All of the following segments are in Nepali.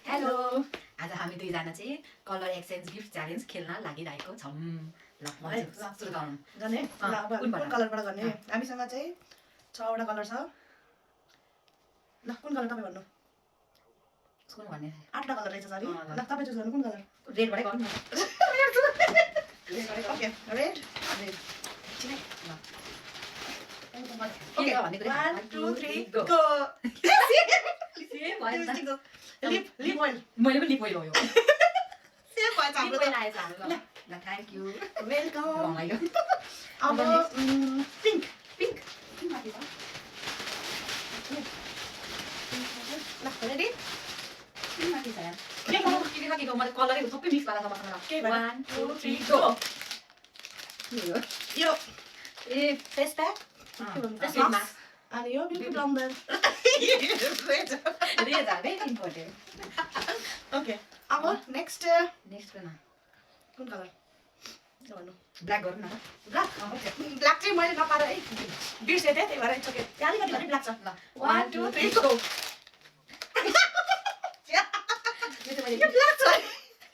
हेलो आज हामी दुईजना चाहिँ कलर एक्सचेन्ज गिफ्ट च्यालेन्ज खेल्न लागिरहेको छौँ। ल सुरु गरौँ। गर्ने ल अब कुन कलरबाट गर्ने? हामीसँग चाहिँ 6 वटा कलर छ। ल कुन कलर तपाईँ भन्नु? कुन भन्ने? 8 वटा कलर रहेछ सरी। ल तपाईँ चुज गर्नु कुन कलर? रेडबाटै गरौँ न। ओके रेड रेड ल ओके भन्ने 1 2 3 गो लिप लिप ओइल मैले पनि लिप ओइल हो यो। सेम भएछ हाम्रो लिप ओइल आएछ हाम्रो। ल थ्याङ्क यू वेलकम। रमाइलो। अब पिंक पिङ्क पिङ्क माथि छ। ल रेडी पिङ्क माथि छ यार। के मैले कलरै सबै मिक्स भएर छ मसँग। के भएर? 1 2 3 गो। यो ए फेस प्याक फेस मास्क अनि यो ब्युटी ब्लन्डर रेज हाल्दै इम्पोर्टेन्ट। ओके अब नेक्स्ट नेक्स्ट गर्न कुन कलर भन्नु? ब्ल्याक गरौँ न। ब्ल्याक ब्ल्याक चाहिँ मैले नपाएर है बिर्सेँ थिएँ त्यही भएर इट्स ओके। त्यहाँ अलिकति भने ब्ल्याक छ। ल 1 2 3 गो। यो चाहिँ मैले यो ब्ल्याक छ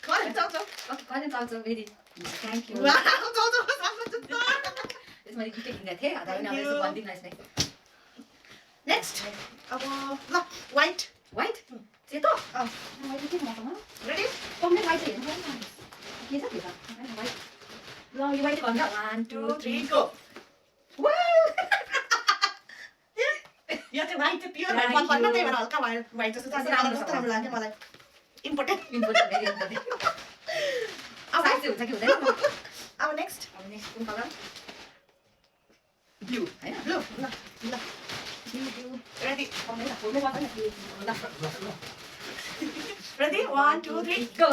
कहिले चाउँछ? ओके कहिले चाउँछ फेरि थ्याङ्क यू। वाउ चाउँछ राम्रो जुत्ता। यसमा मैले गिफ्टै किनेको थिएँ अझै पनि अब यसो भनिदिनु न यसलाई। नेक्स्ट अब ल व्हाइट व्हाइट सेतो व्हाइट के मसँग रेडी कम्प्लिट व्हाइट हेर्नु पर्छ के छ त्यो त व्हाइट। ल यो व्हाइट भन्छ 1 2 3 गो। वाउ यो चाहिँ व्हाइट चाहिँ प्योर मन पर्न त्यही भएर हल्का व्हाइट जस्तो चाहिँ राम्रो कस्तो राम्रो लाग्यो मलाई। Important important very important. अब साइज चाहिँ हुन्छ कि हुँदैन? अब नेक्स्ट अब नेक्स्ट कुन कलर? ब्लू हैन? ब्लू ल ल ब्लू रेडी कम्प्लिट फुल्नु पर्छ नि ल रेडी 1 2 3 गो।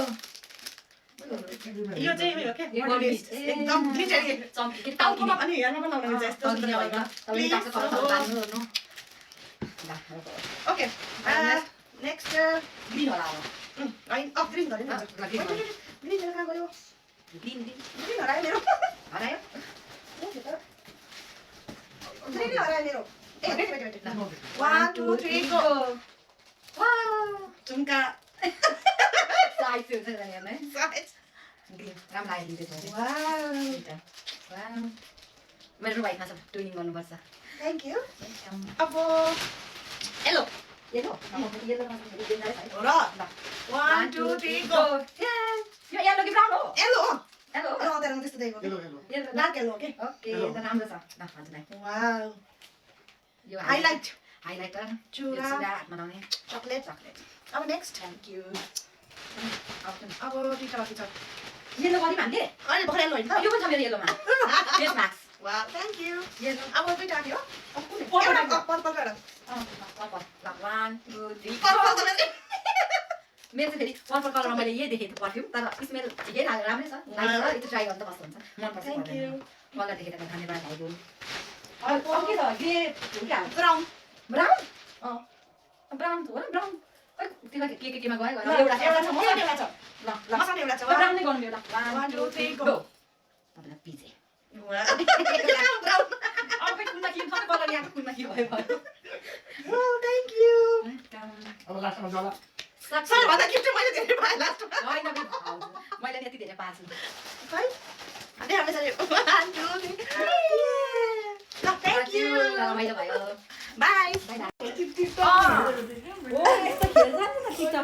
यो चाहिँ उयो के एकदम ग्लिटरी चम्की के टाउकोमा अनि हेर्नमा पनि लाउन मिल्छ यस्तो सुन्दर होइन भएर। तपाईले टाक्स कलर लाउनु गर्नु। ल ओके नेक्स्ट ग्रीन होला अब। होइन अफ ग्रिन गरे नि ग्रिन ग्रिन कहाँ गयो? ग्रीन ग्रीन ग्रिन हरायो मेरो हरायो। ग्रिन हरायो मेरो। ए wait wait wait 1 2 3 go. Wow झुम्का साइज चाहिँ हुन्छ नि हेर्नु है। साइज ग्रीन राम्रो लाग्यो त्यसमा चाहिँ। वाउ वाउ मेरो व्हाइटमा छ ट्युनिङ गर्नुपर्छ। Thank you. अब येलो येलो येलोमा चाहिँ ग्रीन है। हो र ल 1 2 3 गो। यो येलो कि ब्राउन हो? येलो हो येलो अँ तेरो त्यस्तो देखेको yellow dark yellow okay okay त राम्रो छ। ल हजुरलाई वाउ यो हाइलाइट हाइलाइटर चुरा हातमा लाउने चकलेट चकलेट। अब नेक्स्ट थ्याङ्क यू। अब दुईटा बाँकी छ येलो गरी भन्थे अहिले भर्खर येलो होइन त? यो पनि छ मेरो येलोमा face mask wow thank you. Yellow अब दुईटा आयो अब कुन पर्पल पर्पल एउटा पर्पल ल 1 2 3 पर्पल त मेरो चाहिँ फेरि पर्पल कलरमा मैले यही देखेको थिएँ पर्फ्युम तर स्मेल ठिकै लाग्यो राम्रै छ नाइस छ। यो ट्राई गर्दा कस्तो हुन्छ मनपर्छ। Thank you. कलर देखेर धन्यवाद भाइगुन। अब के छ ग्रे के हाल्छ? ब्राउन ब्राउन अँ ब्राउन हो र ब्राउन केमा गयो ल एउटा छ मसँग एउटा छ ल ल मसँग एउटा छ ब्राउन नै गर्नु एउटा 1 2 3 गो। तपाईलाई पिजे ब्राउन अब कुनमा के सबै कलर यहाँ कुनमा के भयो भयो। Wow thank you. अब लास्टमा जाला सर भन्दा गिफ्ट मैले धेरै पाएँ लास्टमा होइन मैले यति धेरै पाएको छु। है अनि हामीले चाहिँ 1 2 3 ल थ्याङ्क यू रमाइलो भयो। By by by. ओ यस्तो खेल्छ नि त टिकटक